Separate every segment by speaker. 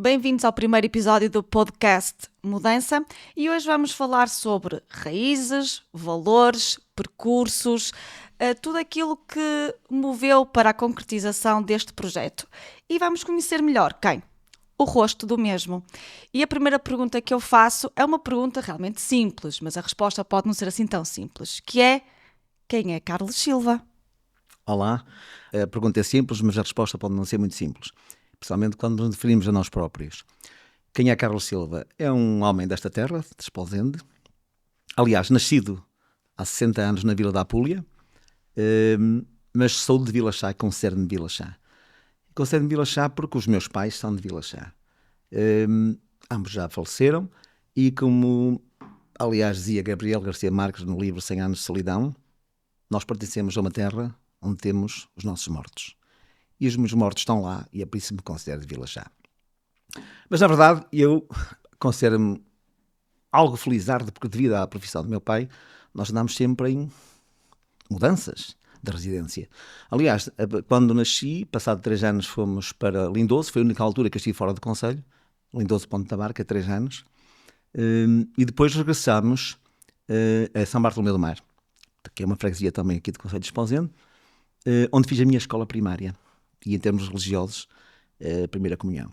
Speaker 1: Bem-vindos ao primeiro episódio do podcast Mudança e hoje vamos falar sobre raízes, valores, percursos, tudo aquilo que moveu para a concretização deste projeto. E vamos conhecer melhor quem? O rosto do mesmo. E a primeira pergunta que eu faço é uma pergunta realmente simples, mas a resposta pode não ser assim tão simples, que é: quem é Carlos Silva?
Speaker 2: Olá, a pergunta é simples, mas a resposta pode não ser muito simples, principalmente quando nos referimos a nós próprios. Quem é Carlos Silva? É um homem desta terra, de Esposende, aliás, nascido há 60 anos na Vila da Apúlia, mas sou de Vila Chá, concerno de Vila Chá. Concerno de Vila Chá porque os meus pais são de Vila Chá. Ambos já faleceram e como, aliás, dizia Gabriel Garcia Marques no livro 100 anos de solidão, nós pertencemos a uma terra onde temos os nossos mortos. E os meus mortos estão lá e é por isso que me considero de Vila Chá. Mas, na verdade, eu considero-me algo felizardo porque, devido à profissão do meu pai, nós andamos sempre em mudanças de residência. Aliás, quando nasci, passado 3 anos, fomos para Lindoso. Foi a única altura que eu estive fora do concelho. Lindoso, Ponte da Barca, 3 anos. E depois regressámos a São Bartolomeu do Mar, que é uma freguesia também aqui do concelho de Esposende, onde fiz a minha escola primária e, em termos religiosos, a primeira comunhão.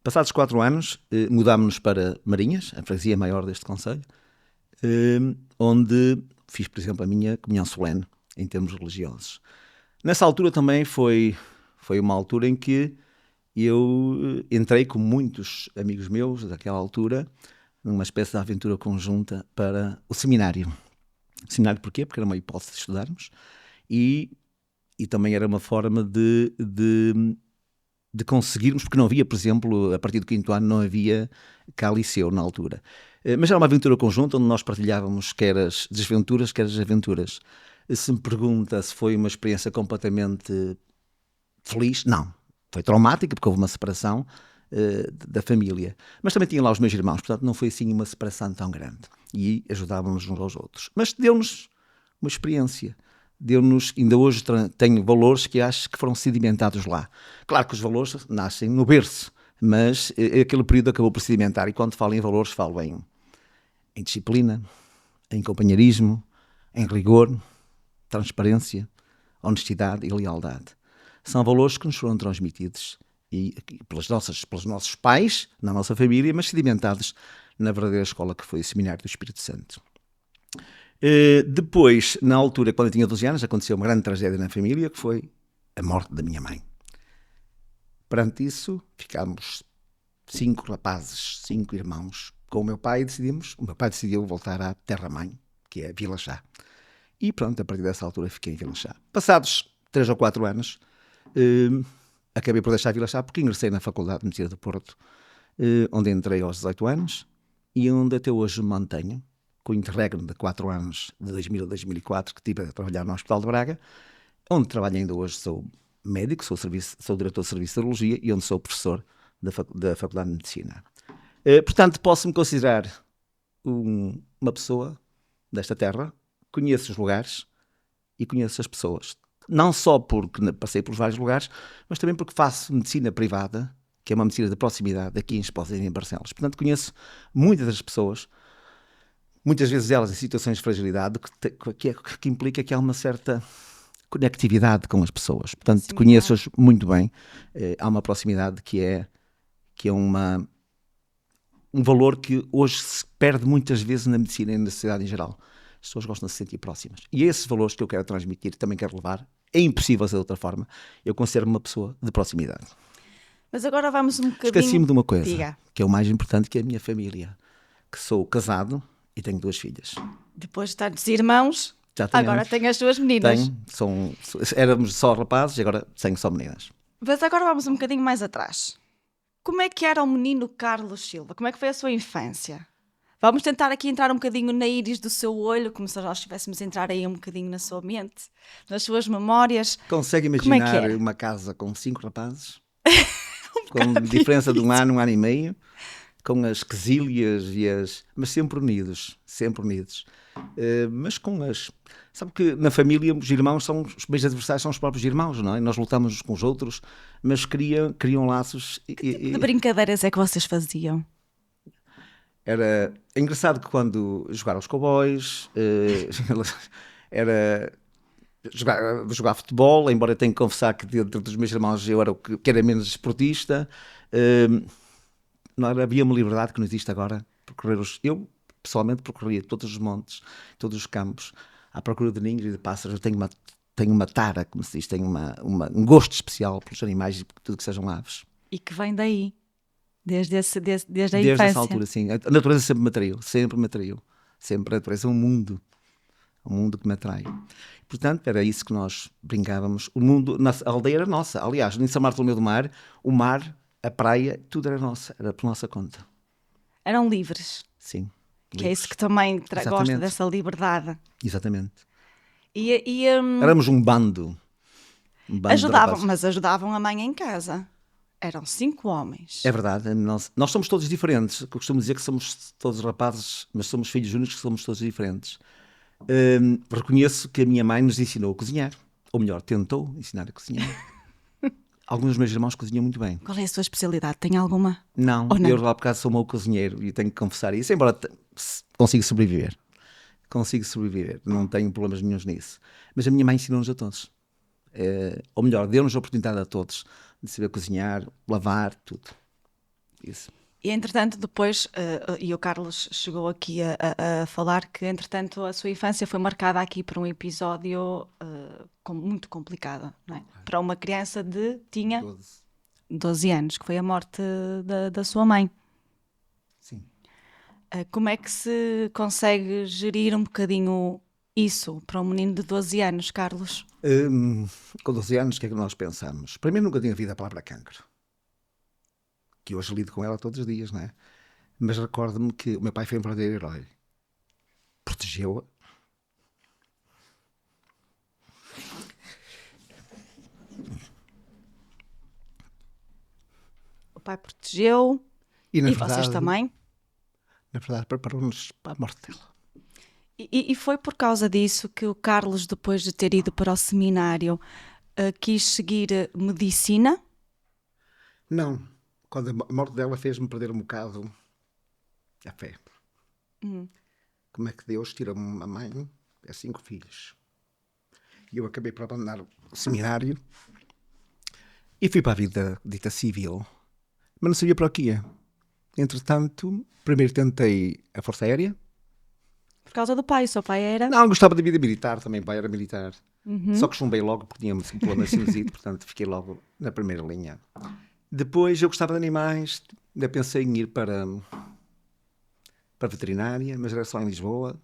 Speaker 2: Passados 4 anos, mudámos-nos para Marinhas, a freguesia maior deste concelho, onde fiz, por exemplo, a minha comunhão solene, em termos religiosos. Nessa altura também foi uma altura em que eu entrei com muitos amigos meus daquela altura, numa espécie de aventura conjunta para o seminário. Seminário porquê? Porque era uma hipótese de estudarmos e também era uma forma de conseguirmos, porque não havia, por exemplo, a partir do 5º ano não havia cá liceu na altura. Mas era uma aventura conjunta onde nós partilhávamos quer as desventuras, quer as aventuras. Se me pergunta se foi uma experiência completamente feliz, não. Foi traumática porque houve uma separação da família. Mas também tinha lá os meus irmãos, portanto não foi assim uma separação tão grande. E ajudávamos uns aos outros. Mas deu-nos uma experiência. Deu-nos, ainda hoje tenho valores que acho que foram sedimentados lá. Claro que os valores nascem no berço, mas aquele período acabou por sedimentar. E quando falo em valores, falo em disciplina, em companheirismo, em rigor, transparência, honestidade e lealdade. São valores que nos foram transmitidos pelos nossos pais, na nossa família, mas sedimentados na verdadeira escola que foi o Seminário do Espírito Santo. Depois, na altura, quando eu tinha 12 anos, aconteceu uma grande tragédia na família, que foi a morte da minha mãe. Perante isso, ficámos 5 rapazes, 5 irmãos, com o meu pai, o meu pai decidiu voltar à terra-mãe, que é Vila Chá. E pronto, a partir dessa altura fiquei em Vila Chá. Passados 3 ou 4 anos, acabei por deixar Vila Chá porque ingressei na Faculdade de Medicina do Porto, onde entrei aos 18 anos e onde até hoje me mantenho, com o interregno de 4 anos, de 2000 a 2004, que estive a trabalhar no Hospital de Braga, onde trabalho ainda hoje, sou médico, sou diretor de Serviço de Urologia e onde sou professor da Faculdade de Medicina. Portanto, posso-me considerar uma pessoa desta terra, conheço os lugares e conheço as pessoas. Não só porque passei por vários lugares, mas também porque faço medicina privada, que é uma medicina de proximidade, aqui em Esposende e em Barcelos. Portanto, conheço muitas das pessoas, muitas vezes elas em situações de fragilidade, que implica que há uma certa conectividade com as pessoas. Portanto, conheço-as muito bem. Há uma proximidade que é um valor que hoje se perde muitas vezes na medicina e na sociedade em geral. As pessoas gostam de se sentir próximas. E esses valores que eu quero transmitir, também quero levar. É impossível ser de outra forma. Eu considero-me uma pessoa de proximidade.
Speaker 1: Mas agora vamos um bocadinho...
Speaker 2: Esqueci-me de uma coisa,
Speaker 1: Diga.
Speaker 2: Que é o mais importante, que é a minha família. Que sou casado e tenho 2 filhas.
Speaker 1: Depois de tantos irmãos,
Speaker 2: Já
Speaker 1: agora tenho as 2 meninas.
Speaker 2: Éramos só rapazes e agora tenho só meninas.
Speaker 1: Mas agora vamos um bocadinho mais atrás. Como é que era o menino Carlos Silva? Como é que foi a sua infância? Vamos tentar aqui entrar um bocadinho na íris do seu olho, como se nós estivéssemos a entrar aí um bocadinho na sua mente, nas suas memórias.
Speaker 2: Consegue imaginar uma casa com 5 rapazes? Com diferença de um ano e meio? com as quesílias mas sempre unidos, sempre unidos. Mas com as... Sabe que na família os irmãos são os meus adversários, são os próprios irmãos, não é? Nós lutamos uns com os outros, mas criam laços.
Speaker 1: Que tipo de brincadeiras é que vocês faziam?
Speaker 2: Era engraçado que quando jogaram os cowboys, era jogar futebol, embora eu tenha que confessar que dentro dos meus irmãos eu era o que era menos esportista. Não havia uma liberdade que não existe agora. Eu, pessoalmente, percorria todos os montes, todos os campos, à procura de ninhos e de pássaros. Eu tenho uma tara, como se diz, tenho um gosto especial pelos animais e por tudo que sejam aves.
Speaker 1: E que vem daí, desde a
Speaker 2: Desde
Speaker 1: infância.
Speaker 2: essa altura, sim. A natureza sempre me atraiu, sempre me atraiu. Sempre a natureza é um mundo que me atrai. Portanto, era isso que nós brincávamos. A aldeia era nossa. Aliás, em São Bartolomeu do Mar, o mar, a praia, tudo era nosso, era por nossa conta.
Speaker 1: Eram livres.
Speaker 2: Sim.
Speaker 1: Que livres. É isso que também gosta dessa liberdade.
Speaker 2: Exatamente.
Speaker 1: E
Speaker 2: éramos um bando.
Speaker 1: Ajudavam a mãe em casa. Eram 5 homens.
Speaker 2: É verdade. Nós somos todos diferentes. Eu costumo dizer que somos todos rapazes, mas somos filhos únicos, que somos todos diferentes. Reconheço que a minha mãe nos ensinou a cozinhar. Ou melhor, tentou ensinar a cozinhar. Alguns dos meus irmãos cozinham muito bem.
Speaker 1: Qual é a sua especialidade? Tem alguma?
Speaker 2: Não, eu lá por causa sou mau cozinheiro e tenho que confessar isso, embora consigo sobreviver. Não tenho problemas nenhuns nisso. Mas a minha mãe ensinou-nos a todos. Ou melhor, deu-nos a oportunidade a todos de saber cozinhar, lavar, tudo. Isso.
Speaker 1: E entretanto depois, e o Carlos chegou aqui a falar que entretanto a sua infância foi marcada aqui por um episódio muito complicado, não é? Para uma criança tinha 12 anos, que foi a morte da sua mãe.
Speaker 2: Sim.
Speaker 1: Como é que se consegue gerir um bocadinho isso para um menino de 12 anos, Carlos?
Speaker 2: Com 12 anos, o que é que nós pensamos? Primeiro, nunca tinha ouvido a palavra cancro. Que hoje lido com ela todos os dias, não é? Mas recordo-me que o meu pai foi um verdadeiro herói. Protegeu-a.
Speaker 1: O pai protegeu
Speaker 2: e
Speaker 1: verdade, vocês também?
Speaker 2: Na verdade, preparou-nos para a morte dela.
Speaker 1: E foi por causa disso que o Carlos, depois de ter ido para o seminário, quis seguir medicina?
Speaker 2: Não. Quando a morte dela fez-me perder um bocado a fé. Como é que Deus tira-me uma mãe e 5 filhos? E eu acabei por abandonar o seminário e fui para a vida dita civil, mas não sabia para o que ia. Entretanto, primeiro tentei a Força Aérea.
Speaker 1: Por causa do pai, o seu pai era?
Speaker 2: Não, gostava da vida militar também, o pai era militar. Só que chumbei logo porque tinha um problema de sinusite, portanto fiquei logo na primeira linha. Depois eu gostava de animais, ainda pensei em ir para a veterinária, mas era só em Lisboa.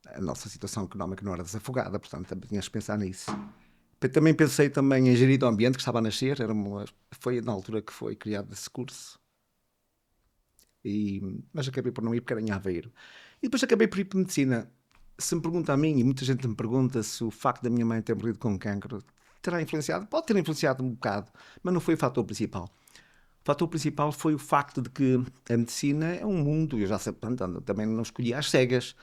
Speaker 2: A nossa situação económica não era desafogada, portanto tinhas que pensar nisso. Também pensei em engenharia do ambiente, que estava a nascer, foi na altura que foi criado esse curso. Mas acabei por não ir porque era em Aveiro. E depois acabei por ir para medicina. Se me pergunta a mim, e muita gente me pergunta se o facto da minha mãe ter morrido com cancro terá influenciado, pode ter influenciado um bocado, mas não foi o fator principal. O fator principal foi o facto de que a medicina é um mundo, eu já sei, portanto, também não escolhi às cegas,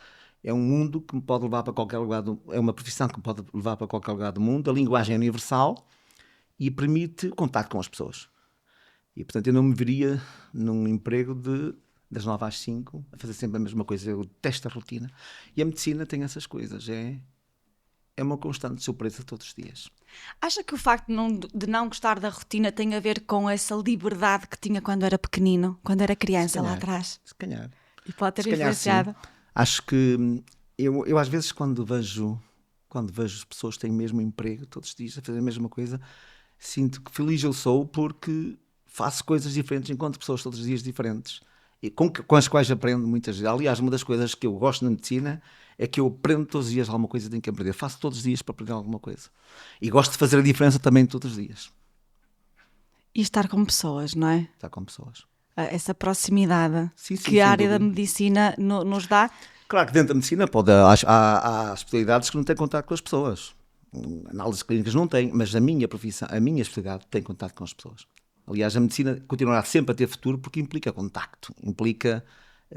Speaker 2: é um mundo que me pode levar para qualquer lugar, é uma profissão que me pode levar para qualquer lugar do mundo, a linguagem é universal e permite contato com as pessoas. E, portanto, eu não me veria num emprego das 9 às 5, a fazer sempre a mesma coisa, eu detesto a rotina. E a medicina tem essas coisas, é uma constante surpresa todos os dias.
Speaker 1: Acha que o facto de não gostar da rotina tem a ver com essa liberdade que tinha quando era pequenino, quando era criança, lá atrás?
Speaker 2: Se calhar.
Speaker 1: E pode ter influenciado?
Speaker 2: Sim. Acho que eu às vezes quando vejo as pessoas que têm o mesmo emprego todos os dias a fazer a mesma coisa, sinto que feliz eu sou porque faço coisas diferentes, encontro pessoas todos os dias diferentes e com as quais aprendo muitas vezes. Aliás, uma das coisas que eu gosto na medicina é que eu aprendo todos os dias alguma coisa, tenho que aprender. Faço todos os dias para aprender alguma coisa. E gosto de fazer a diferença também todos os dias.
Speaker 1: E estar com pessoas, não é?
Speaker 2: Estar com pessoas.
Speaker 1: Essa proximidade
Speaker 2: sim,
Speaker 1: que a área da medicina nos dá.
Speaker 2: Claro que dentro da medicina há especialidades que não têm contato com as pessoas. Análises clínicas não têm, mas a minha profissão, a minha especialidade tem contato com as pessoas. Aliás, a medicina continuará sempre a ter futuro porque implica contacto, implica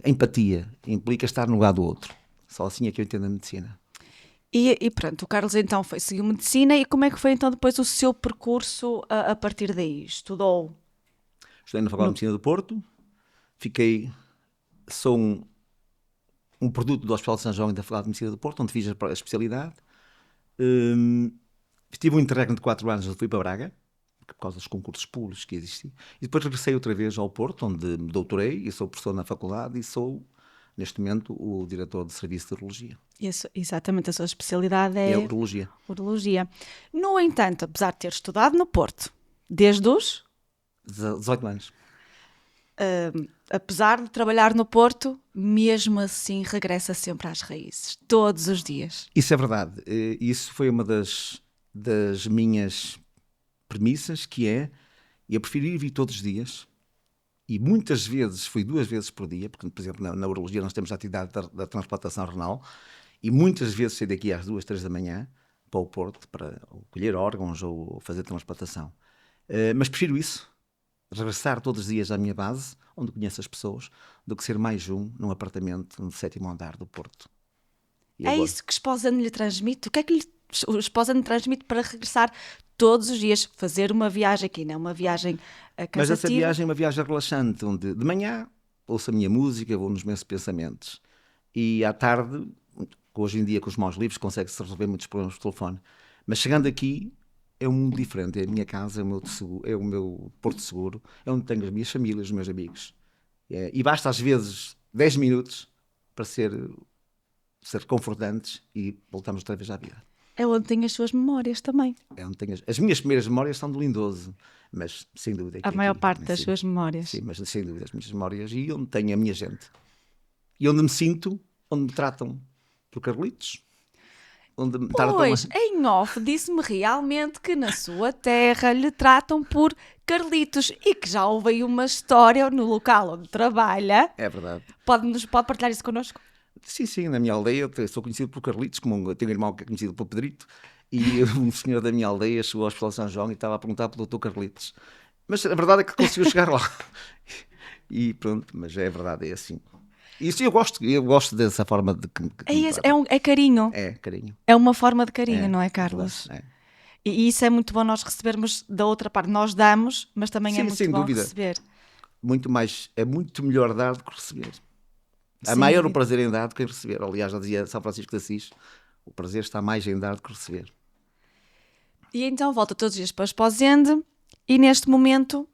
Speaker 2: empatia, implica estar no lugar do outro. Só assim é que eu entendo a medicina.
Speaker 1: E pronto, o Carlos então seguiu medicina, e como é que foi então depois o seu percurso a partir daí? Estudou?
Speaker 2: Estudei na Faculdade de Medicina do Porto, sou um produto do Hospital de São João e da Faculdade de Medicina do Porto, onde fiz a especialidade. Tive um interregno de 4 anos, fui para Braga, por causa dos concursos públicos que existiam. E depois regressei outra vez ao Porto, onde me doutorei e sou professor na faculdade e sou, neste momento, o diretor de serviço de urologia.
Speaker 1: Isso, exatamente, a sua especialidade é
Speaker 2: urologia.
Speaker 1: Urologia. No entanto, apesar de ter estudado no Porto, desde os
Speaker 2: 18 anos.
Speaker 1: Apesar de trabalhar no Porto, mesmo assim regressa sempre às raízes, todos os dias.
Speaker 2: Isso é verdade. Isso foi uma das minhas premissas, que é, eu prefiro ir vir todos os dias, e muitas vezes fui 2 vezes por dia, porque, por exemplo, na urologia nós temos a atividade da transplantação renal, e muitas vezes saí daqui às 2, 3 da manhã para o Porto, para colher órgãos ou fazer transplantação. Mas prefiro isso, regressar todos os dias à minha base, onde conheço as pessoas, do que ser mais um num apartamento no 7º andar do Porto.
Speaker 1: É isso que Esposano lhe transmite? O que é que o Esposano lhe transmite para regressar todos os dias, fazer uma viagem aqui, não é uma viagem cansativa?
Speaker 2: Mas essa viagem é uma viagem relaxante, onde de manhã ouço a minha música, vou nos meus pensamentos, e à tarde, hoje em dia com os mãos livres, consegue-se resolver muitos problemas por telefone. Mas chegando aqui, é um mundo diferente, é a minha casa, é o meu porto seguro, é onde tenho as minhas famílias, os meus amigos. E basta às vezes 10 minutos para ser confortantes e voltamos outra vez à vida.
Speaker 1: É onde tem as suas memórias também.
Speaker 2: É onde tenho as minhas primeiras memórias são de Lindoso, mas sem dúvida.
Speaker 1: A maior parte das suas memórias.
Speaker 2: Sim, mas sem dúvida as minhas memórias, e onde tenho a minha gente. E onde me sinto, onde me tratam por Carlitos.
Speaker 1: Pois, em off, disse-me realmente que na sua terra lhe tratam por Carlitos, e que já houve aí uma história no local onde trabalha.
Speaker 2: É verdade.
Speaker 1: Pode partilhar isso connosco?
Speaker 2: Sim, na minha aldeia eu sou conhecido por Carlitos, como eu tenho um irmão que é conhecido por Pedrito, e um senhor da minha aldeia chegou ao Hospital de São João e estava a perguntar pelo Dr. Carlitos. Mas a verdade é que conseguiu chegar lá. E pronto, mas é verdade, é assim. Isso eu gosto dessa forma de que
Speaker 1: é carinho.
Speaker 2: É carinho.
Speaker 1: É uma forma de carinho, não é, Carlos?
Speaker 2: É.
Speaker 1: E isso é muito bom nós recebermos da outra parte. Nós damos, mas também é muito bom
Speaker 2: dúvida.
Speaker 1: receber.
Speaker 2: É muito melhor dar do que receber. É maior o prazer em dar do que em receber. Aliás, já dizia São Francisco de Assis, o prazer está mais em dar do que receber.
Speaker 1: E então volta todos os dias para o Esposende, e neste momento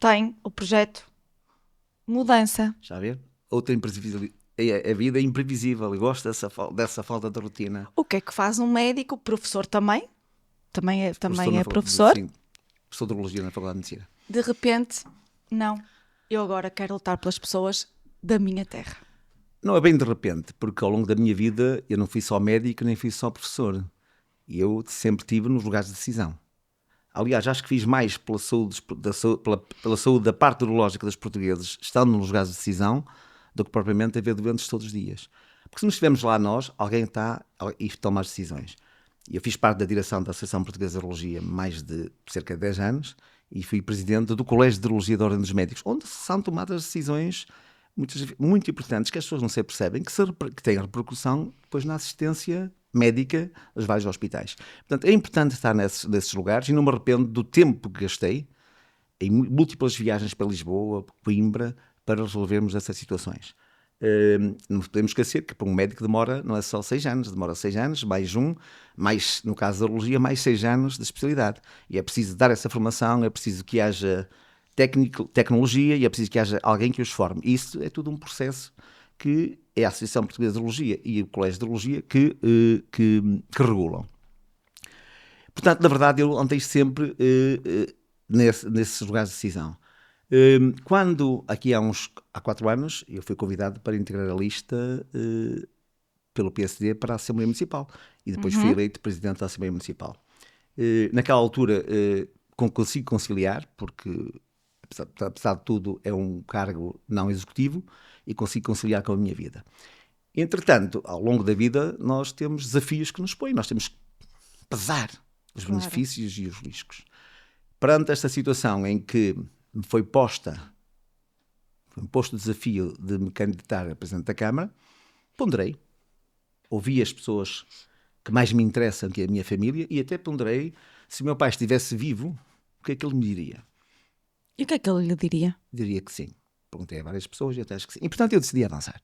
Speaker 1: tem o projeto Mudança.
Speaker 2: Já a ver? Outra imprevisibilidade. A vida é imprevisível. Eu gosto dessa falta de rotina.
Speaker 1: O que é que faz um médico, professor também? Também é professor?
Speaker 2: Sim, professor de urologia na Faculdade de Medicina.
Speaker 1: De repente, não. Eu agora quero lutar pelas pessoas da minha terra.
Speaker 2: Não é bem de repente, porque ao longo da minha vida eu não fui só médico, nem fui só professor. Eu sempre estive nos lugares de decisão. Aliás, acho que fiz mais pela saúde da parte urológica dos portugueses, estando nos lugares de decisão, do que propriamente a ver doentes todos os dias. Porque se nos estivermos lá nós, alguém está e toma as decisões. Eu fiz parte da direção da Associação Portuguesa de Urologia mais de cerca de 10 anos e fui presidente do Colégio de Urologia da Ordem dos Médicos, onde são tomadas decisões muito importantes que as pessoas não se percebem, que têm repercussão depois na assistência médica dos vários hospitais. Portanto, é importante estar nesses lugares, e não me arrependo do tempo que gastei em múltiplas viagens para Lisboa, Coimbra, para resolvermos essas situações. Não podemos esquecer que para um médico demora, não é só 6 anos, demora 6 anos, mais no caso da urologia, mais 6 anos de especialidade. E é preciso dar essa formação, é preciso que haja tecnologia, e é preciso que haja alguém que os forme. Isso é tudo um processo que é a Associação Portuguesa de Urologia e o Colégio de Urologia que regulam. Portanto, na verdade, eu andei sempre nesses lugares de decisão. Quando, aqui há 4 anos, eu fui convidado para integrar a lista pelo PSD para a Assembleia Municipal, e depois fui eleito Presidente da Assembleia Municipal. Naquela altura consigo conciliar, porque apesar de tudo é um cargo não executivo, e consigo conciliar com a minha vida. Entretanto, ao longo da vida nós temos desafios que nos põem, nós temos que pesar os benefícios e os riscos. Perante esta situação em que me foi posto o desafio de me candidatar a Presidente da Câmara, ponderei, ouvi as pessoas que mais me interessam, que é a minha família, e até ponderei, se o meu pai estivesse vivo, o que é que ele me diria?
Speaker 1: E o que é que ele lhe diria?
Speaker 2: Diria que sim. Perguntei a várias pessoas e até acho que sim. E, portanto, eu decidi avançar.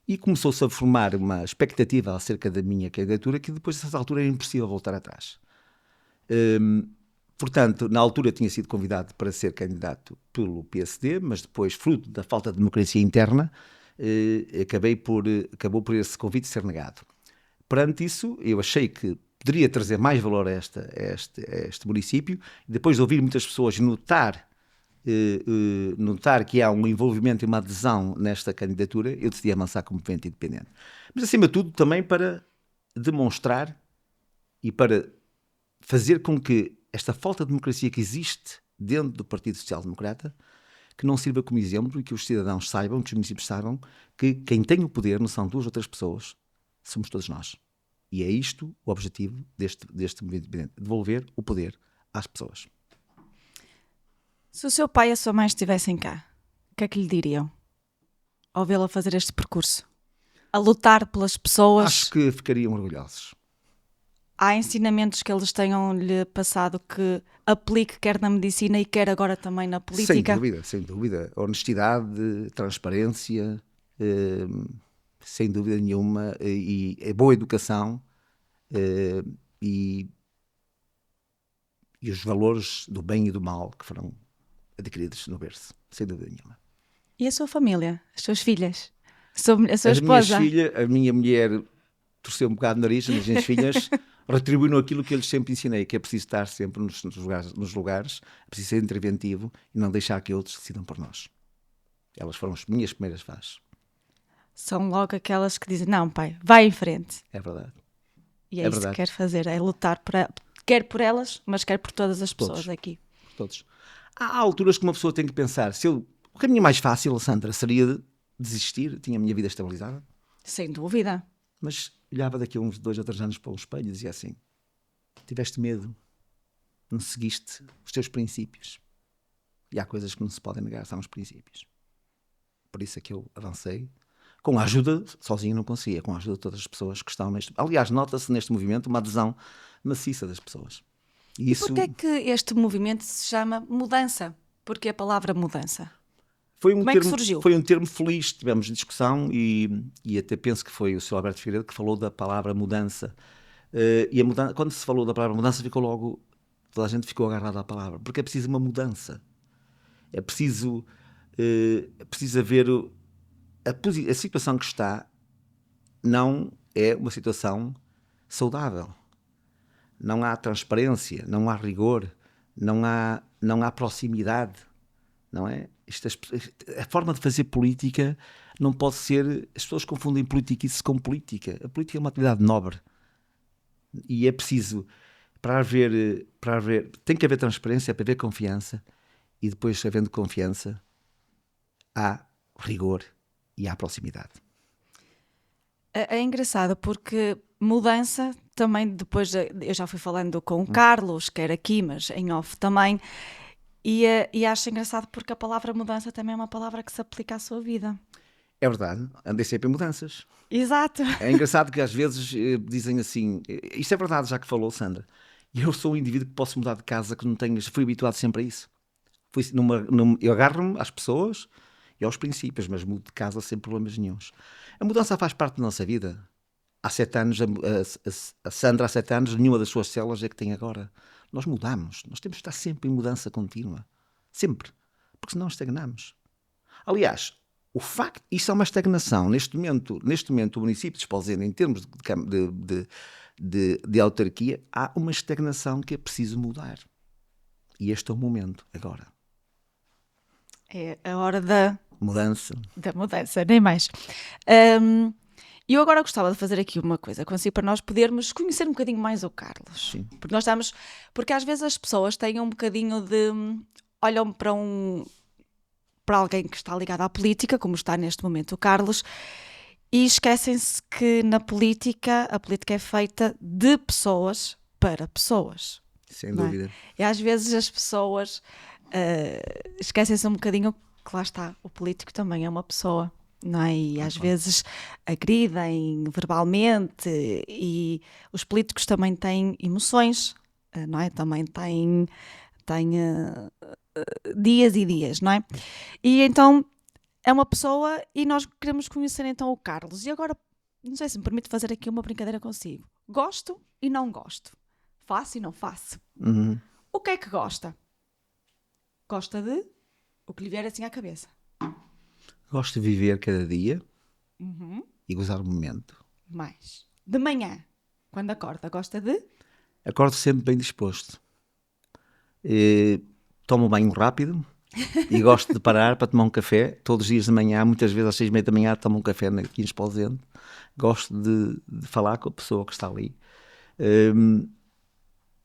Speaker 2: E começou-se a formar uma expectativa acerca da minha candidatura que depois, dessa altura, era impossível voltar atrás. Portanto, na altura eu tinha sido convidado para ser candidato pelo PSD, mas depois, fruto da falta de democracia interna, acabou por esse convite ser negado. Perante isso, eu achei que poderia trazer mais valor a este município, e depois de ouvir muitas pessoas notar que há um envolvimento e uma adesão nesta candidatura, eu decidi avançar como movimento independente. Mas, acima de tudo, também para demonstrar e para fazer com que esta falta de democracia que existe dentro do Partido Social Democrata, que não sirva como exemplo e que os cidadãos saibam, que os municípios saibam, que quem tem o poder não são duas ou três pessoas, somos todos nós. E é isto o objetivo deste movimento independente, devolver o poder às pessoas.
Speaker 1: Se o seu pai e a sua mãe estivessem cá, o que é que lhe diriam? Ao vê-la fazer este percurso? A lutar pelas pessoas?
Speaker 2: Acho que ficariam orgulhosos.
Speaker 1: Há ensinamentos que eles tenham-lhe passado que aplique quer na medicina e quer agora também na política?
Speaker 2: Sem dúvida. Honestidade, transparência, sem dúvida nenhuma, e boa educação, e os valores do bem e do mal que foram adquiridos no berço, sem dúvida nenhuma.
Speaker 1: E a sua família? As suas filhas? A sua esposa?
Speaker 2: A minha mulher torceu um bocado o nariz, as minhas filhas retribuíram aquilo que eu lhes sempre ensinei, que é preciso estar sempre nos lugares, é preciso ser interventivo e não deixar que outros decidam por nós. Elas foram as minhas primeiras fases.
Speaker 1: São logo aquelas que dizem, não pai, vai em frente.
Speaker 2: É verdade.
Speaker 1: E é isso que quer fazer, é lutar quer por elas, mas quer por todas as pessoas aqui.
Speaker 2: Todos. Há alturas que uma pessoa tem que pensar, o caminho mais fácil, Sandra, seria desistir, tinha a minha vida estabilizada.
Speaker 1: Sem dúvida.
Speaker 2: Mas olhava daqui a uns 2 ou 3 anos para o espelho e dizia assim, tiveste medo, não seguiste os teus princípios. E há coisas que não se podem negar, são os princípios. Por isso é que eu avancei. Com a ajuda, sozinho não conseguia, com a ajuda de todas as pessoas que estão neste... Aliás, nota-se neste movimento uma adesão maciça das pessoas.
Speaker 1: E porquê é que este movimento se chama mudança? Porquê a palavra mudança? Como é que surgiu?
Speaker 2: Foi um termo feliz, tivemos discussão e até penso que foi o Sr. Alberto Figueiredo que falou da palavra mudança. E a mudança, quando se falou da palavra mudança, toda a gente ficou agarrada à palavra, porque é preciso uma mudança. É preciso haver... A situação que está não é uma situação saudável. Não há transparência, não há rigor, não há proximidade, não é? A forma de fazer política não pode ser... As pessoas confundem politiquice com política. A política é uma atividade nobre. E é preciso, para haver... Tem que haver transparência, para haver confiança. E depois, havendo confiança, há rigor e há proximidade.
Speaker 1: É engraçado porque mudança também depois... Eu já fui falando com o Carlos, quer aqui, mas em off também... E acho engraçado porque a palavra mudança também é uma palavra que se aplica à sua vida.
Speaker 2: É verdade, andei sempre em mudanças.
Speaker 1: Exato.
Speaker 2: É engraçado que às vezes dizem assim, isto é verdade já que falou, Sandra, eu sou um indivíduo que posso mudar de casa, que não tenho, fui habituado sempre a isso. Eu agarro-me às pessoas e aos princípios, mas mudo de casa sem problemas nenhuns. A mudança faz parte da nossa vida. Há 7 anos, a Sandra há 7 anos, nenhuma das suas células é que tem agora. Nós mudamos, nós temos que estar sempre em mudança contínua. Sempre. Porque senão estagnamos. Aliás, isso é uma estagnação. Neste momento o município de Esposende, em termos de autarquia, há uma estagnação que é preciso mudar. E este é o momento, agora.
Speaker 1: É a hora da
Speaker 2: mudança,
Speaker 1: nem mais. E eu agora gostava de fazer aqui uma coisa consigo para nós podermos conhecer um bocadinho mais o Carlos.
Speaker 2: Sim.
Speaker 1: Porque às vezes as pessoas têm um bocadinho de... olham para alguém que está ligado à política, como está neste momento o Carlos, e esquecem-se que a política é feita de pessoas para pessoas.
Speaker 2: Sem
Speaker 1: não é?
Speaker 2: dúvida.
Speaker 1: E às vezes as pessoas esquecem-se um bocadinho que lá está, o político também é uma pessoa, não é? E às vezes agridem verbalmente, e os políticos também têm emoções, não é? Também têm dias e dias, não é? E então é uma pessoa e nós queremos conhecer então o Carlos. E agora, não sei se me permite fazer aqui uma brincadeira consigo. Gosto e não gosto. Faço e não faço.
Speaker 2: Uhum.
Speaker 1: O que é que gosta? Gosta de o que lhe vier assim à cabeça.
Speaker 2: Gosto de viver cada dia
Speaker 1: Uhum.
Speaker 2: e gozar o momento.
Speaker 1: Mais. De manhã, quando acorda, gosta de?
Speaker 2: Acordo sempre bem disposto. Tomo um banho rápido e gosto de parar para tomar um café. Todos os dias de manhã, muitas vezes às 6h30 da manhã, tomo um café aqui em Esposende. Gosto de falar com a pessoa que está ali.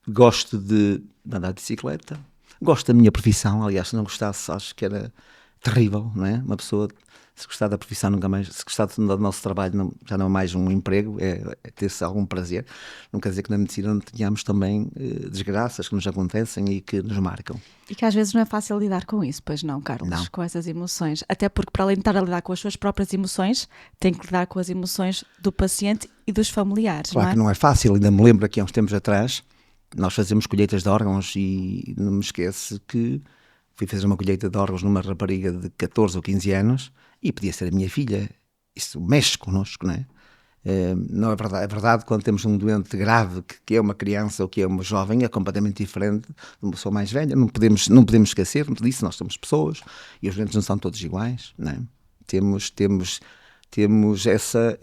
Speaker 2: Gosto de andar de bicicleta. Gosto da minha profissão. Aliás, se não gostasse, acho que era terrível, não é? Uma pessoa, se gostar da profissão, nunca mais, se gostar do nosso trabalho, já não é mais um emprego, é ter-se algum prazer. Não quer dizer que na medicina não tenhamos também desgraças que nos acontecem e que nos marcam.
Speaker 1: E que às vezes não é fácil lidar com isso, pois não, Carlos?
Speaker 2: Não.
Speaker 1: Com essas emoções. Até porque, para além de estar a lidar com as suas próprias emoções, tem que lidar com as emoções do paciente e dos familiares,
Speaker 2: Claro
Speaker 1: não é?
Speaker 2: que não é fácil. Ainda me lembro que há uns tempos atrás nós fazemos colheitas de órgãos e não me esqueço que fui fazer uma colheita de órgãos numa rapariga de 14 ou 15 anos e podia ser a minha filha. Isso mexe connosco, não é? Não é verdade. É verdade, quando temos um doente grave que é uma criança ou que é uma jovem, é completamente diferente de uma pessoa mais velha. Não podemos esquecer disso. Nós somos pessoas e os doentes não são todos iguais, não é? Temos essa...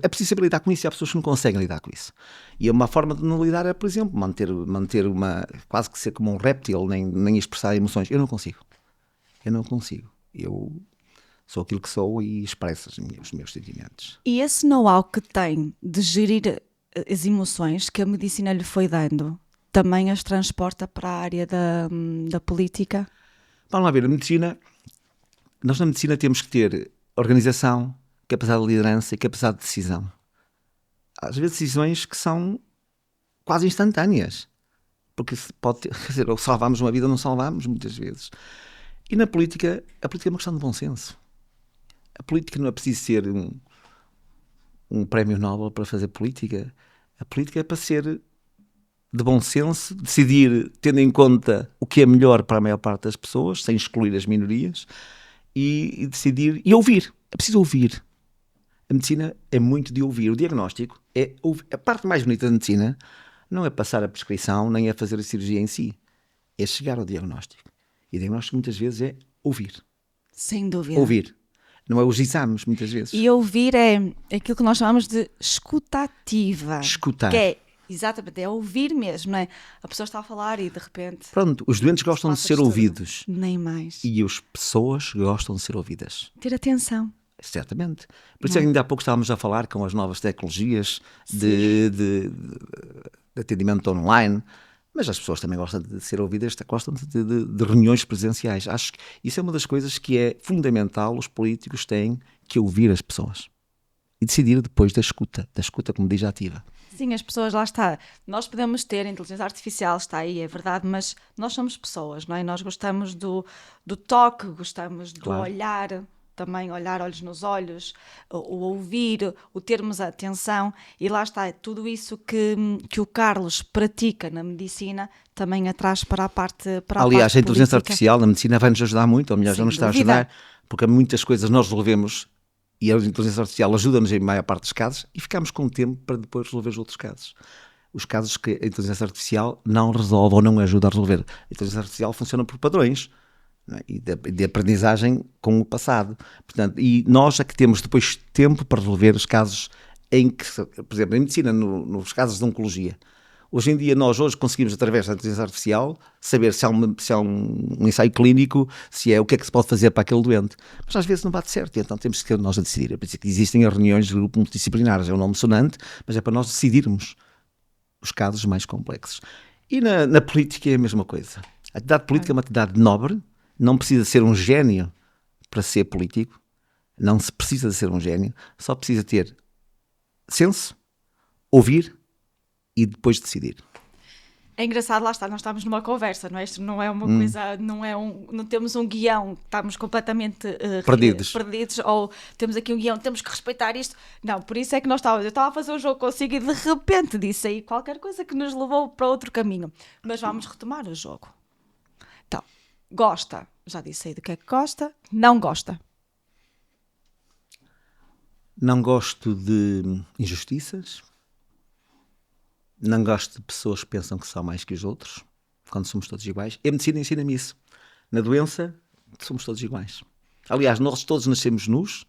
Speaker 2: É preciso saber lidar com isso e há pessoas que não conseguem lidar com isso. E uma forma de não lidar é, por exemplo, manter uma... quase que ser como um réptil, nem expressar emoções. Eu não consigo. Eu sou aquilo que sou e expresso os meus sentimentos.
Speaker 1: E esse know-how que tem de gerir as emoções que a medicina lhe foi dando, também as transporta para a área da política?
Speaker 2: Vamos lá ver, nós na medicina temos que ter organização, capacidade de liderança e capacidade de decisão. Às vezes decisões que são quase instantâneas, porque pode ter, quer dizer, ou salvamos uma vida ou não salvamos, muitas vezes. E na política, a política é uma questão de bom senso. A política não é preciso ser um prémio Nobel para fazer política. A política é para ser de bom senso, decidir tendo em conta o que é melhor para a maior parte das pessoas, sem excluir as minorias, e decidir e ouvir. É preciso ouvir. A medicina é muito de ouvir. O diagnóstico é ouvir. A parte mais bonita da medicina não é passar a prescrição, nem é fazer a cirurgia em si. É chegar ao diagnóstico. E o diagnóstico muitas vezes é ouvir.
Speaker 1: Sem dúvida.
Speaker 2: Ouvir. Não é os exames, muitas vezes.
Speaker 1: E ouvir é aquilo que nós chamamos de escutativa.
Speaker 2: Escutar.
Speaker 1: Que é, exatamente, é ouvir mesmo, não é? A pessoa está a falar e de repente...
Speaker 2: Pronto, os doentes gostam de ser ouvidos.
Speaker 1: Nem mais.
Speaker 2: E as pessoas gostam de ser ouvidas.
Speaker 1: Ter atenção.
Speaker 2: Certamente. Por isso ainda há pouco estávamos a falar com as novas tecnologias de atendimento online, mas as pessoas também gostam de ser ouvidas, gostam de reuniões presenciais. Acho que isso é uma das coisas que é fundamental. Os políticos têm que ouvir as pessoas e decidir depois da escuta como diz ativa.
Speaker 1: Sim, as pessoas, lá está. Nós podemos ter inteligência artificial, está aí, é verdade, mas nós somos pessoas, não é? Nós gostamos do toque, gostamos do olhar, também olhar olhos nos olhos, o ouvir, o termos atenção, e lá está, tudo isso que o Carlos pratica na medicina também traz para a parte
Speaker 2: Aliás, a inteligência
Speaker 1: política.
Speaker 2: artificial na medicina vai nos ajudar muito, ou melhor, já nos está a
Speaker 1: dúvida.
Speaker 2: ajudar, porque muitas coisas nós resolvemos e a inteligência artificial ajuda-nos em maior parte dos casos e ficamos com tempo para depois resolver os outros casos. Os casos que a inteligência artificial não resolve ou não ajuda a resolver. A inteligência artificial funciona por padrões, não é? E de aprendizagem com o passado. Portanto, e nós é que temos depois tempo para resolver os casos em que, por exemplo, em medicina, nos casos de oncologia. Hoje em dia, nós conseguimos, através da inteligência artificial, saber se há um ensaio clínico, se é o que é que se pode fazer para aquele doente. Mas às vezes não bate certo, e então temos que ser nós a decidir. É por isso que existem as reuniões de grupo multidisciplinares, é um nome sonante, mas é para nós decidirmos os casos mais complexos. E na política é a mesma coisa. A atividade política é uma atividade nobre, não precisa ser um gênio para ser político, não se precisa de ser um gênio, só precisa ter senso, ouvir e depois decidir.
Speaker 1: É engraçado, lá está, nós estamos numa conversa, não é? Isto não é uma coisa, não temos um guião, estamos completamente perdidos, ou temos aqui um guião, temos que respeitar isto. Não, por isso é que eu estava a fazer um jogo consigo e de repente disse aí qualquer coisa que nos levou para outro caminho. Mas vamos retomar o jogo. Então, gosta, já disse aí do que é que gosta, não gosta.
Speaker 2: Não gosto de injustiças. Não gosto de pessoas que pensam que são mais que os outros, quando somos todos iguais. E a medicina ensina-me isso. Na doença, somos todos iguais. Aliás, nós todos nascemos nus,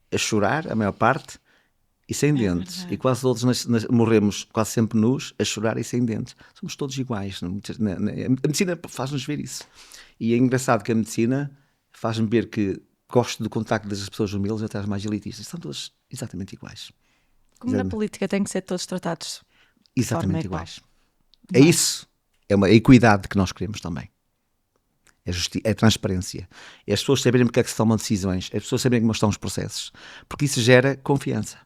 Speaker 2: a chorar, a maior parte, e sem dentes.
Speaker 1: Verdade.
Speaker 2: E quase todos morremos quase sempre nus, a chorar e sem dentes. Somos todos iguais. A medicina faz-nos ver isso. E é engraçado que a medicina faz-me ver que gosto do contacto das pessoas humildes até as mais elitistas. São todas exatamente iguais.
Speaker 1: Como na política tem que ser todos tratados
Speaker 2: Exatamente
Speaker 1: igual.
Speaker 2: iguais. É isso. É uma equidade que nós queremos também. É a transparência. É as pessoas saberem porque é que se tomam decisões. É as pessoas saberem como estão os processos. Porque isso gera confiança.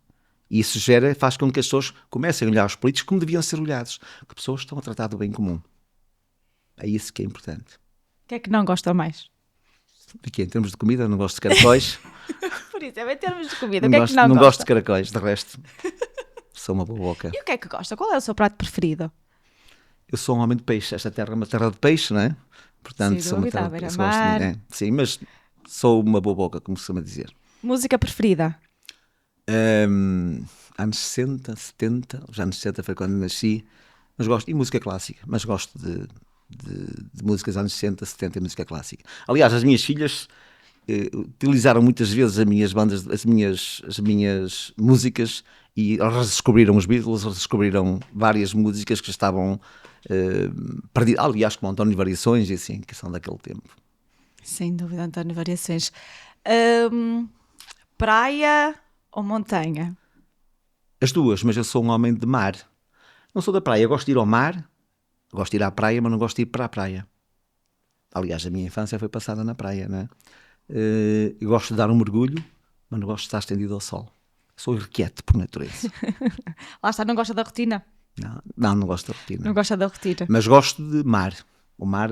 Speaker 2: E isso faz com que as pessoas comecem a olhar os políticos como deviam ser olhados. Que pessoas estão a tratar do bem comum. É isso que é importante.
Speaker 1: O que é que não gosta mais?
Speaker 2: Aqui, em termos de comida, não gosto de caracóis.
Speaker 1: Por isso, em termos de comida, o que é que não
Speaker 2: Não
Speaker 1: gosta?
Speaker 2: gosto de caracóis. De resto, sou uma boa boca.
Speaker 1: E o que é que gosta? Qual é o seu prato preferido?
Speaker 2: Eu sou um homem de peixe. Esta terra é uma terra de peixe, não é? Portanto,
Speaker 1: Sem
Speaker 2: sou uma
Speaker 1: dúvida,
Speaker 2: terra
Speaker 1: à
Speaker 2: de peixe.
Speaker 1: beira-mar.
Speaker 2: Sim, mas sou uma boa boca, como se costuma dizer.
Speaker 1: Música preferida?
Speaker 2: Anos 60, 70, os anos 60 foi quando nasci, mas gosto, e música clássica, mas gosto de músicas dos anos 60, 70 e música clássica. Aliás, as minhas filhas utilizaram muitas vezes as minhas músicas, e elas descobriram os Beatles, elas descobriram várias músicas que estavam perdidas, aliás, como António Variações e assim, que são daquele tempo.
Speaker 1: Sem dúvida, António Variações. Praia ou montanha?
Speaker 2: As duas, mas eu sou um homem de mar. Não sou da praia, eu gosto de ir ao mar, gosto de ir à praia, mas não gosto de ir para a praia. Aliás, a minha infância foi passada na praia, não é? Eu gosto de dar um mergulho, mas não gosto de estar estendido ao sol. Sou irrequieto por natureza.
Speaker 1: Lá está, não gosta da rotina?
Speaker 2: Não gosto da rotina.
Speaker 1: Não gosta da rotina.
Speaker 2: Mas gosto de mar. O mar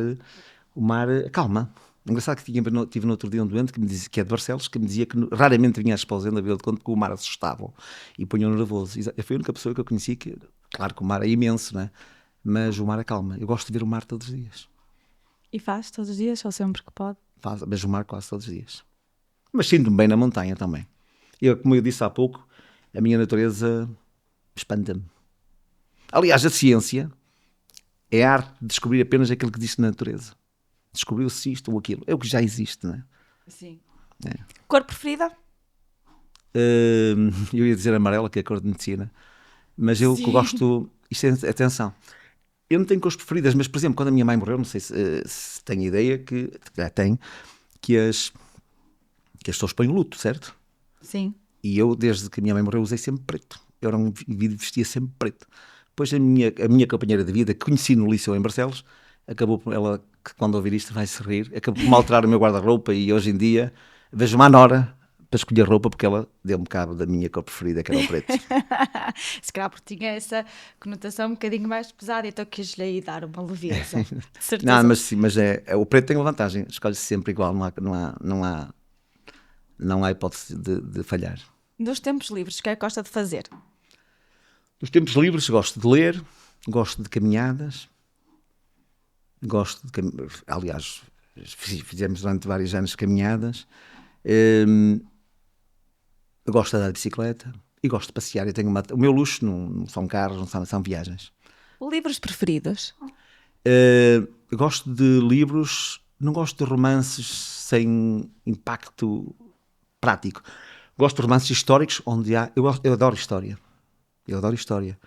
Speaker 2: calma. Engraçado que tive no outro dia um doente que me dizia, que é de Barcelos, que me dizia que raramente vinha às esposas a ver de conta que o mar assustava e punham nervoso. Foi a única pessoa que eu conheci que, claro que o mar é imenso, não é? Mas o mar acalma. Eu gosto de ver o mar todos os dias.
Speaker 1: E faz todos os dias ou sempre que pode?
Speaker 2: Vejo o mar quase todos os dias. Mas sinto-me bem na montanha também. Como eu disse há pouco, a minha natureza espanta-me. Aliás, a ciência é a arte de descobrir apenas aquilo que existe na natureza. Descobriu-se isto ou aquilo. É o que já existe, não é?
Speaker 1: Sim.
Speaker 2: É.
Speaker 1: Cor preferida?
Speaker 2: Eu ia dizer amarela, que é a cor de medicina. Mas eu gosto... Isto é atenção. Eu não tenho cores preferidas, mas, por exemplo, quando a minha mãe morreu, não sei se tem ideia que as pessoas põem luto, certo?
Speaker 1: Sim.
Speaker 2: E eu, desde que a minha mãe morreu, usei sempre preto. Eu era um indivíduo que vestia sempre preto. Depois a minha companheira de vida, que conheci no Liceu em Barcelos, acabou por ela, que quando ouvir isto vai se rir, acabou por me alterar o meu guarda-roupa, e hoje em dia vejo uma nora para escolher roupa porque ela deu-me cabo da minha cor preferida, que era o preto.
Speaker 1: Se calhar porque tinha essa conotação um bocadinho mais pesada, então quis-lhe aí dar uma leveza. De certeza.
Speaker 2: Não, mas o preto tem uma vantagem, escolhe-se sempre igual, não há hipótese de falhar.
Speaker 1: Nos tempos livres, o que é que gosta de fazer?
Speaker 2: Nos tempos livres gosto de ler, gosto de caminhadas, aliás, fizemos durante vários anos caminhadas, gosto de andar de bicicleta e gosto de passear. O meu luxo não são carros, não são viagens.
Speaker 1: Livros preferidos?
Speaker 2: Gosto de livros, não gosto de romances sem impacto prático. Gosto de romances históricos onde eu adoro história. Eu adoro história.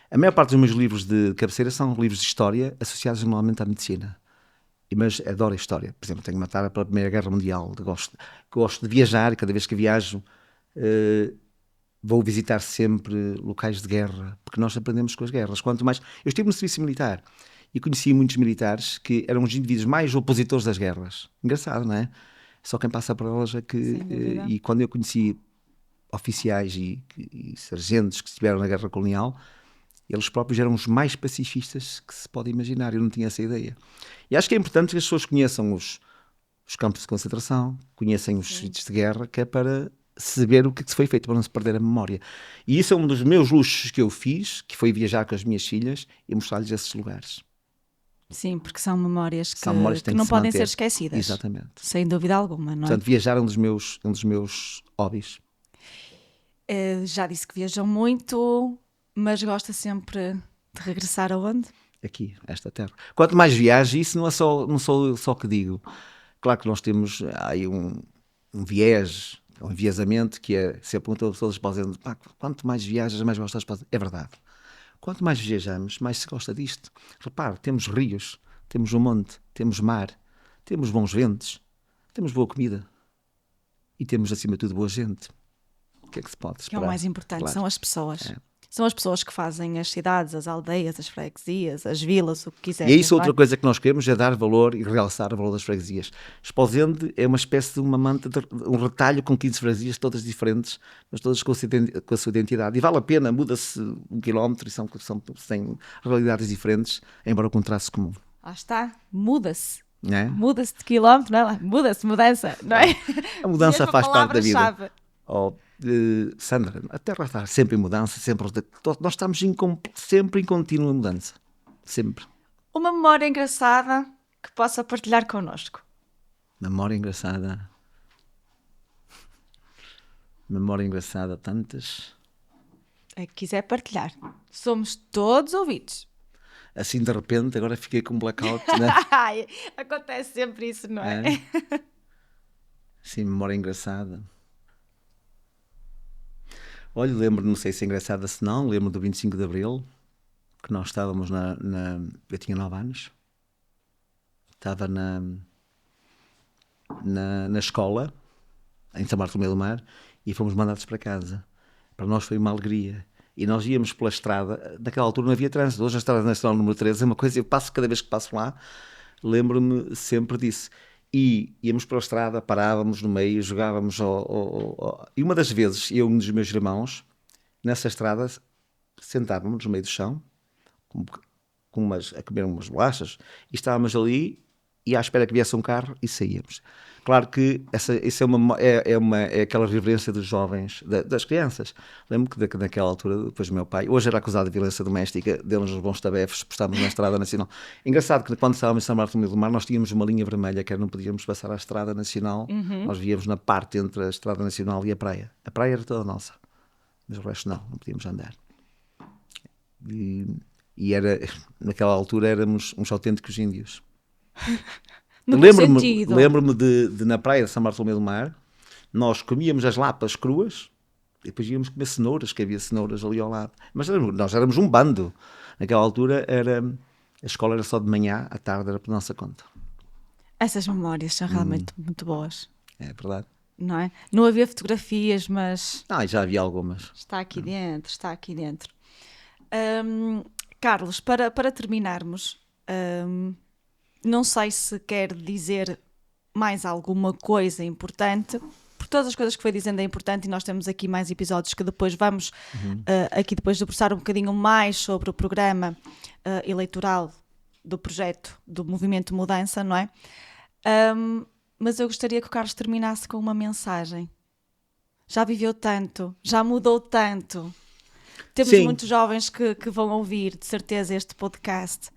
Speaker 2: A maior parte dos meus livros de cabeceira são livros de história associados normalmente à medicina. Mas adoro a história. Por exemplo, tenho uma tara pela Primeira Guerra Mundial. Gosto de viajar, e cada vez que viajo vou visitar sempre locais de guerra, porque nós aprendemos com as guerras. Quanto mais... Eu estive no serviço militar e conheci muitos militares que eram os indivíduos mais opositores das guerras. Engraçado, não é? Só quem passa por elas é que... E quando eu conheci oficiais e sargentos que estiveram na guerra colonial, Eles próprios eram os mais pacifistas que se pode imaginar. Eu não tinha essa ideia. E acho que é importante que as pessoas conheçam os campos de concentração, conheçam os sítios de guerra, que é para saber o que se foi feito, para não se perder a memória. E isso é um dos meus luxos que eu fiz, que foi viajar com as minhas filhas e mostrar-lhes esses lugares.
Speaker 1: Sim, porque são memórias que,
Speaker 2: São memórias que têm
Speaker 1: não
Speaker 2: se
Speaker 1: podem
Speaker 2: manter.
Speaker 1: ser esquecidas.
Speaker 2: Exatamente.
Speaker 1: Sem dúvida alguma, não é?
Speaker 2: Portanto, viajar é um dos meus hobbies.
Speaker 1: Já disse que viajam muito, mas gosta sempre de regressar aonde?
Speaker 2: Aqui, esta terra. Quanto mais viaje, isso não sou eu só que digo. Claro que nós temos aí um viés, um enviesamento, que é, se aponta a pessoas dizendo, quanto mais viajas, mais gostas de fazer. É verdade. Quanto mais viajamos, mais se gosta disto. Repare, temos rios, temos um monte, temos mar, temos bons ventos, temos boa comida e temos, acima de tudo, boa gente. O que é que se pode
Speaker 1: Que é
Speaker 2: esperar?
Speaker 1: o mais importante,
Speaker 2: Claro.
Speaker 1: são as pessoas.
Speaker 2: É.
Speaker 1: São as pessoas que fazem as cidades, as aldeias, as freguesias, as vilas, o que
Speaker 2: E
Speaker 1: quiserem.
Speaker 2: é isso,
Speaker 1: não é?
Speaker 2: outra coisa que nós queremos é dar valor e realçar o valor das freguesias. Esposende é uma espécie de uma manta, um retalho com 15 freguesias, todas diferentes, mas todas com a sua identidade. E vale a pena, muda-se 1 quilómetro e têm realidades diferentes, embora com um traço comum.
Speaker 1: Lá está, muda-se.
Speaker 2: Não é?
Speaker 1: Muda-se de quilómetro, não é? Muda-se, mudança, não é?
Speaker 2: A mudança
Speaker 1: Mesmo
Speaker 2: faz parte da vida.
Speaker 1: palavra-chave.
Speaker 2: Sandra, a Terra está sempre em mudança, nós estamos sempre em contínua mudança. Sempre.
Speaker 1: Uma memória engraçada que possa partilhar connosco.
Speaker 2: Memória engraçada. Memória engraçada, tantas.
Speaker 1: É que quiser partilhar. Somos todos ouvidos.
Speaker 2: Assim de repente, agora fiquei com um blackout, né?
Speaker 1: Ai, acontece sempre isso, não é?
Speaker 2: Sim, memória engraçada. Olha, lembro, não sei se é engraçada se não, lembro do 25 de Abril, que nós estávamos eu tinha 9 anos, estava na escola, em São Bartolomeu do Mar, e fomos mandados para casa. Para nós foi uma alegria. E nós íamos pela estrada, naquela altura não havia trânsito, hoje a estrada nacional número 13 é uma coisa, cada vez que passo lá, lembro-me sempre disso. E íamos pela estrada, parávamos no meio, jogávamos e uma das vezes, eu e um dos meus irmãos, nessa estrada, sentávamos no meio do chão, a comer umas bolachas, e estávamos ali, e à espera que viesse um carro, e saíamos. Claro que isso é aquela reverência dos jovens, das crianças. Lembro que naquela altura, depois o meu pai, hoje era acusado de violência doméstica, deu-nos uns bons tabefes, por estarmos na Estrada Nacional. Engraçado que quando estávamos em São Bartolomeu do Mar, nós tínhamos uma linha vermelha, que era não podíamos passar à Estrada Nacional, nós víamos na parte entre a Estrada Nacional e a praia. A praia era toda nossa, mas o resto não podíamos andar. E naquela altura éramos uns autênticos índios. Lembro-me de na praia de São Bartolomeu do Mar, nós comíamos as lapas cruas e depois íamos comer cenouras, que havia cenouras ali ao lado. Mas nós éramos um bando. Naquela altura a escola era só de manhã, à tarde era por nossa conta.
Speaker 1: Essas memórias são realmente muito boas.
Speaker 2: É verdade.
Speaker 1: Não é? Não havia fotografias, mas
Speaker 2: Já havia algumas.
Speaker 1: está aqui dentro, está aqui dentro. Carlos, para terminarmos, não sei se quer dizer mais alguma coisa importante, porque todas as coisas que foi dizendo é importante e nós temos aqui mais episódios que depois vamos aqui depois debruçar um bocadinho mais sobre o programa eleitoral do projeto do Movimento Mudança, não é? Mas eu gostaria que o Carlos terminasse com uma mensagem. Já viveu tanto, já mudou tanto. Temos
Speaker 2: Sim.
Speaker 1: muitos jovens que vão ouvir, de certeza, este podcast.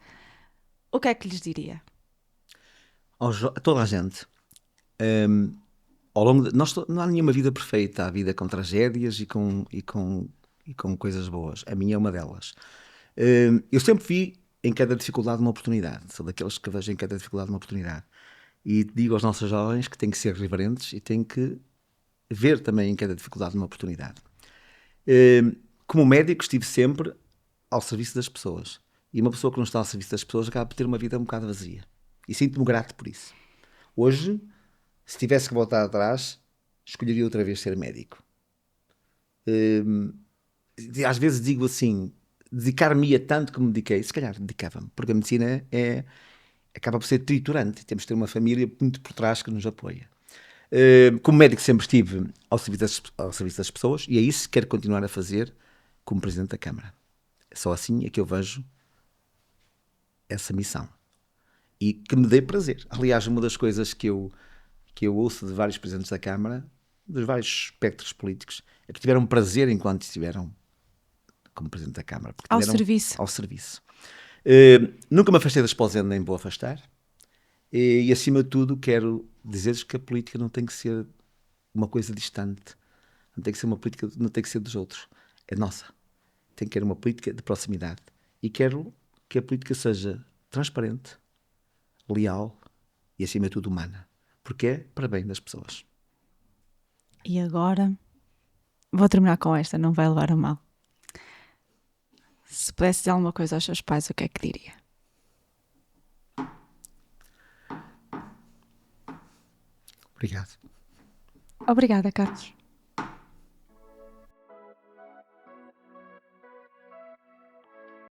Speaker 1: O que é que lhes diria?
Speaker 2: A toda a gente. Ao longo não há nenhuma vida perfeita. Há vida com tragédias e com coisas boas. A minha é uma delas. Eu sempre vi em cada dificuldade uma oportunidade. Sou daqueles que vejo em cada dificuldade uma oportunidade. E digo aos nossos jovens que têm que ser reverentes e têm que ver também em cada dificuldade uma oportunidade. Como médico estive sempre ao serviço das pessoas. E uma pessoa que não está ao serviço das pessoas acaba por ter uma vida um bocado vazia. E sinto-me grato por isso. Hoje, se tivesse que voltar atrás, escolheria outra vez ser médico. Às vezes digo assim, dedicar-me a tanto como me dediquei, se calhar dedicava-me, porque a medicina acaba por ser triturante. Temos de ter uma família muito por trás que nos apoia. Como médico sempre estive ao serviço das pessoas e é isso que quero continuar a fazer como Presidente da Câmara. Só assim é que eu vejo essa missão. E que me dê prazer. Aliás, uma das coisas que eu ouço de vários presidentes da Câmara, dos vários espectros políticos, é que tiveram prazer enquanto estiveram como presidente da Câmara. Porque
Speaker 1: Ao
Speaker 2: tiveram
Speaker 1: serviço.
Speaker 2: ao serviço. Nunca me afastei da Esposende, nem vou afastar. E, acima de tudo, quero dizer-lhes que a política não tem que ser uma coisa distante. Não tem que ser uma política, não tem que ser dos outros. É nossa. Tem que ser uma política de proximidade. E quero que a política seja transparente, leal e, acima de tudo, humana. Porque é para bem das pessoas.
Speaker 1: E agora vou terminar com esta, não vai levar a mal. Se pudesse dizer alguma coisa aos seus pais, o que é que diria?
Speaker 2: Obrigado.
Speaker 1: Obrigada, Carlos.